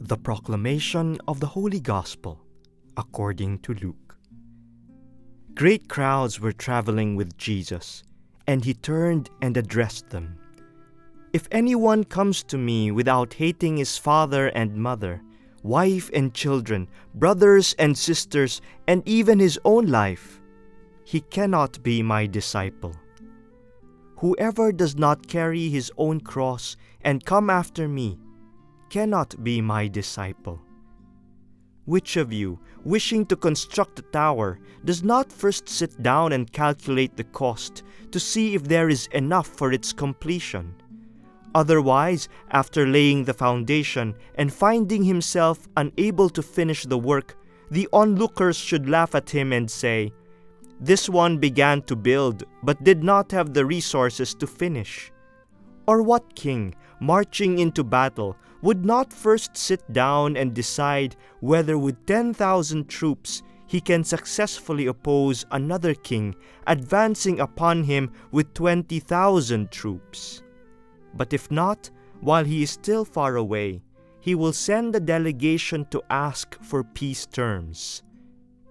The proclamation of the Holy Gospel according to Luke. Great crowds were traveling with Jesus, and he turned and addressed them. "If anyone comes to me without hating his father and mother, wife and children, brothers and sisters, and even his own life, he cannot be my disciple. Whoever does not carry his own cross and come after me cannot be my disciple. Which of you, wishing to construct a tower, does not first sit down and calculate the cost to see if there is enough for its completion? Otherwise, after laying the foundation and finding himself unable to finish the work, the onlookers should laugh at him and say, 'This one began to build, but did not have the resources to finish.' Or what king, marching into battle, would not first sit down and decide whether with 10,000 troops he can successfully oppose another king advancing upon him with 20,000 troops? But if not, while he is still far away, he will send a delegation to ask for peace terms.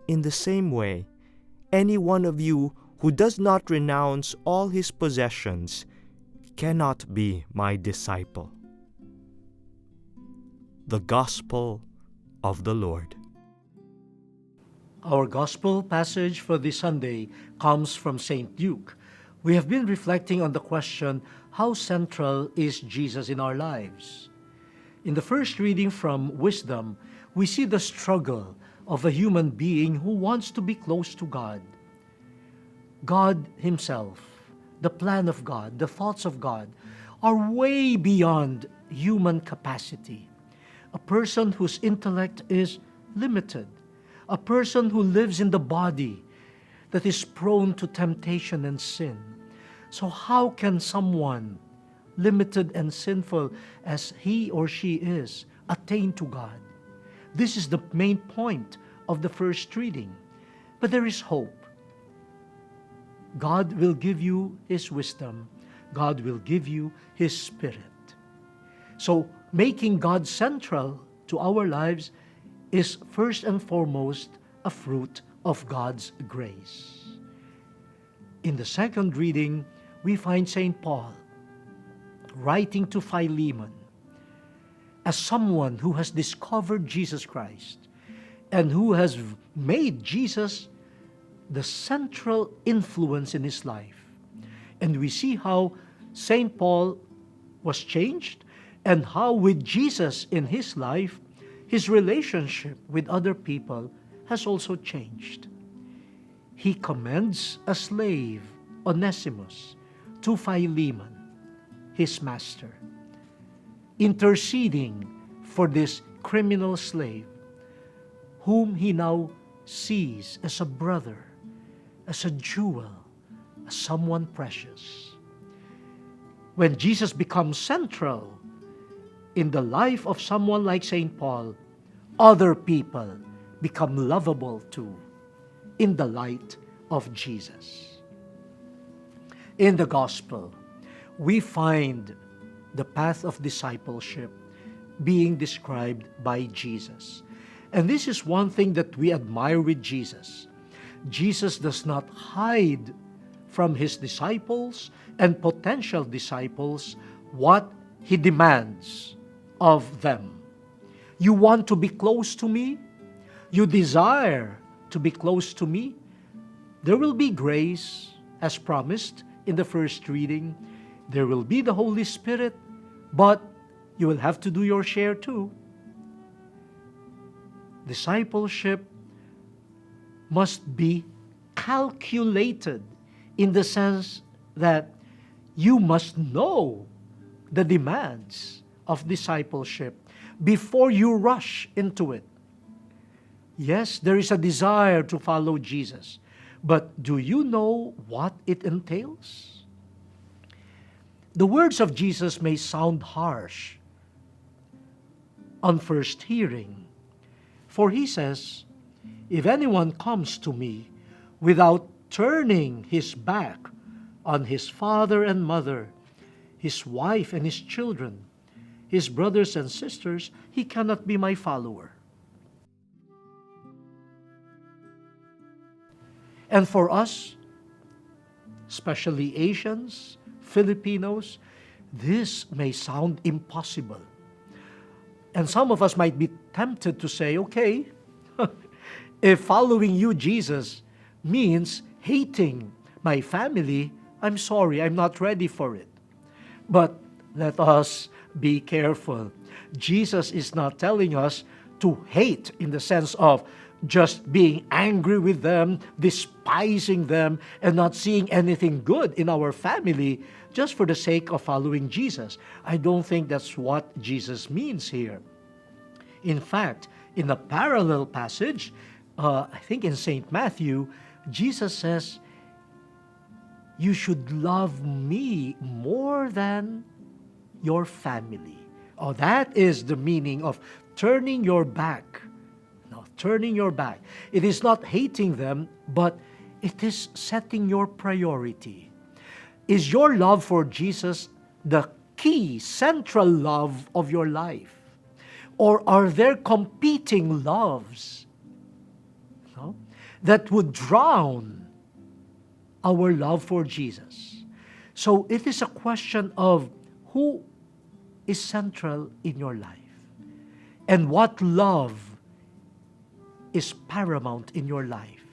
In the same way, any one of you who does not renounce all his possessions cannot be my disciple." The Gospel of the Lord. Our Gospel passage for this Sunday comes from St. Luke. We have been reflecting on the question, how central is Jesus in our lives? In the first reading from Wisdom, we see the struggle of a human being who wants to be close to God. God Himself, the plan of God, the thoughts of God, are way beyond human capacity. A person whose intellect is limited, a person who lives in the body that is prone to temptation and sin. So how can someone, limited and sinful as he or she is, attain to God? This is the main point of the first reading. But there is hope. God will give you His wisdom. God will give you His Spirit. So, making God central to our lives is first and foremost a fruit of God's grace. In the second reading, we find St. Paul writing to Philemon as someone who has discovered Jesus Christ and who has made Jesus the central influence in his life. And we see how St. Paul was changed and how with Jesus in his life, his relationship with other people has also changed. He commends a slave, Onesimus, to Philemon, his master, interceding for this criminal slave, whom he now sees as a brother, as a jewel, as someone precious. When Jesus becomes central in the life of someone like St. Paul, other people become lovable too in the light of Jesus. In the Gospel, we find the path of discipleship being described by Jesus. And this is one thing that we admire with Jesus. Jesus does not hide from His disciples and potential disciples what He demands of them. You want to be close to me? You desire to be close to me? There will be grace, as promised in the first reading. There will be the Holy Spirit, but you will have to do your share too. Discipleship must be calculated in the sense that you must know the demands of discipleship before you rush into it. Yes, there is a desire to follow Jesus, but do you know what it entails? The words of Jesus may sound harsh on first hearing, for He says, "If anyone comes to me without turning his back on his father and mother, his wife and his children, his brothers and sisters, he cannot be my follower. And for us, especially Asians, Filipinos, this may sound impossible. And some of us might be tempted to say, okay, if following you, Jesus, means hating my family, I'm sorry, I'm not ready for it. But let us be careful. Jesus is not telling us to hate in the sense of just being angry with them, despising them, and not seeing anything good in our family just for the sake of following Jesus. I don't think that's what Jesus means here. In fact, in a parallel passage, I think in St. Matthew, Jesus says, you should love me more than your family. Oh, that is the meaning of turning your back. No, turning your back. It is not hating them, but it is setting your priority. Is your love for Jesus the key, central love of your life? Or are there competing loves, no, that would drown our love for Jesus? So it is a question of who is central in your life and what love is paramount in your life.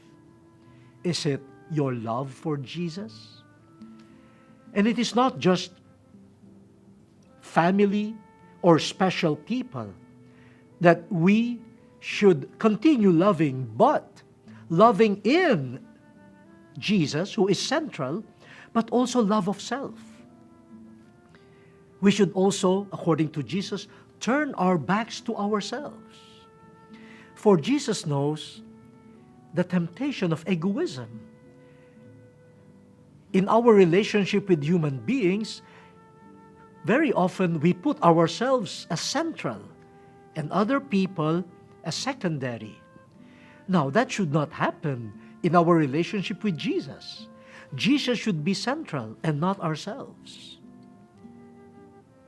Is it your love for Jesus? And it is not just family or special people that we should continue loving, but loving in Jesus, who is central, but also love of self. We should also, according to Jesus, turn our backs to ourselves. For Jesus knows the temptation of egoism. In our relationship with human beings, very often we put ourselves as central and other people as secondary. Now, that should not happen in our relationship with Jesus. Jesus should be central and not ourselves.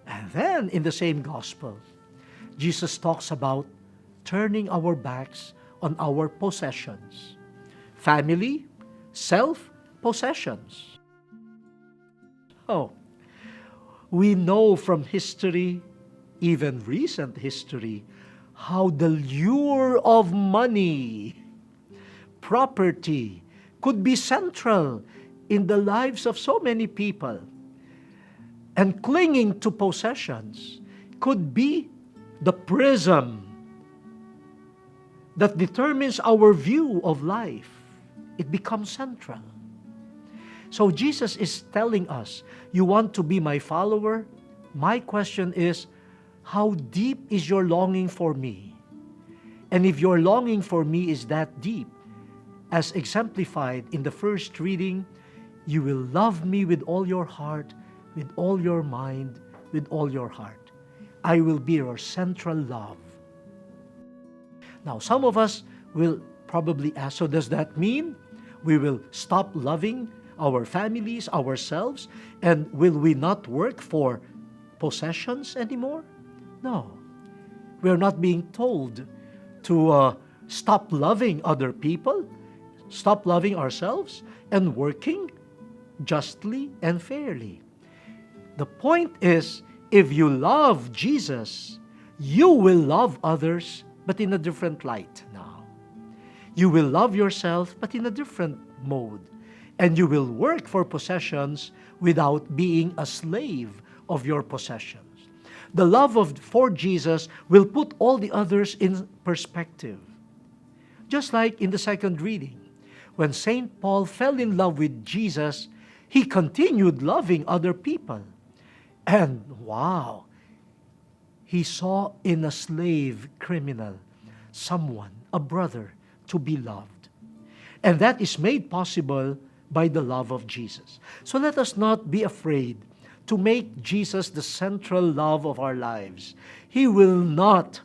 And then in the same gospel, Jesus talks about turning our backs on our possessions. Family, self, possessions. Oh, we know from history, even recent history, how the lure of money, property, could be central in the lives of so many people. And clinging to possessions could be the prism that determines our view of life. It becomes central. So Jesus is telling us, you want to be my follower? My question is, how deep is your longing for me? And if your longing for me is that deep, as exemplified in the first reading, you will love me with all your heart, with all your mind, with all your heart. I will be your central love. Now, some of us will probably ask, so does that mean we will stop loving our families, ourselves, and will we not work for possessions anymore? No. We are not being told to stop loving other people, stop loving ourselves, and working justly and fairly. The point is, if you love Jesus, you will love others, but in a different light now. You will love yourself, but in a different mode. And you will work for possessions without being a slave of your possessions. The love for Jesus will put all the others in perspective. Just like in the second reading, when St. Paul fell in love with Jesus, he continued loving other people. And wow, he saw in a slave criminal someone, a brother, to be loved. And that is made possible by the love of Jesus. So let us not be afraid to make Jesus the central love of our lives. He will not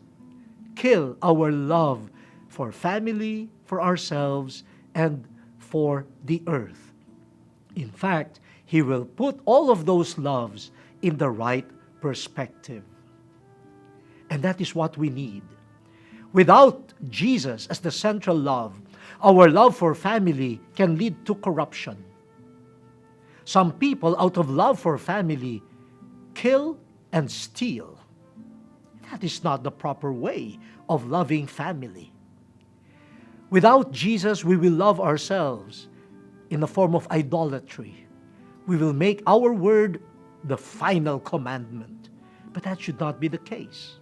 kill our love for family, for ourselves, and for the earth. In fact, He will put all of those loves in the right perspective. And that is what we need. Without Jesus as the central love, our love for family can lead to corruption. Some people, out of love for family, kill and steal. That is not the proper way of loving family. Without Jesus, we will love ourselves in the form of idolatry. We will make our word the final commandment. But that should not be the case.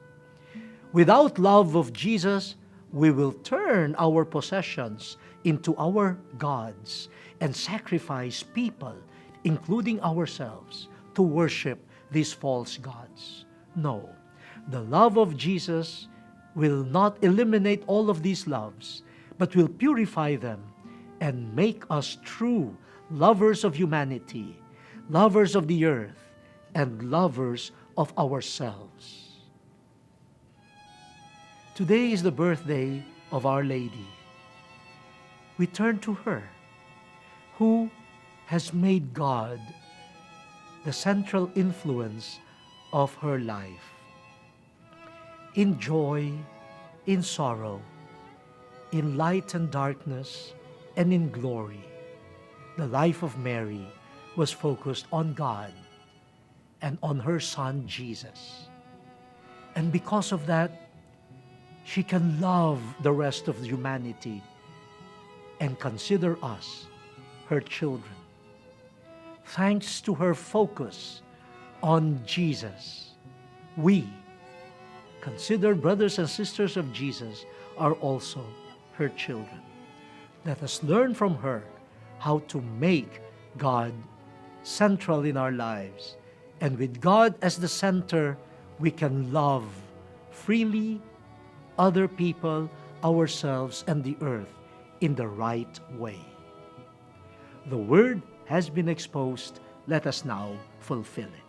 Without love of Jesus, we will turn our possessions into our gods and sacrifice people, including ourselves, to worship these false gods. No, the love of Jesus will not eliminate all of these loves, but will purify them and make us true lovers of humanity, lovers of the earth, and lovers of ourselves. Today is the birthday of Our Lady. We turn to her, who has made God the central influence of her life. In joy, in sorrow, in light and darkness, and in glory, the life of Mary was focused on God and on her Son, Jesus. And because of that, she can love the rest of humanity and consider us her children. Thanks to her focus on Jesus, we, considered brothers and sisters of Jesus, are also her children. Let us learn from her how to make God central in our lives. And with God as the center, we can love freely other people, ourselves, and the earth in the right way. The word has been exposed. Let us now fulfill it.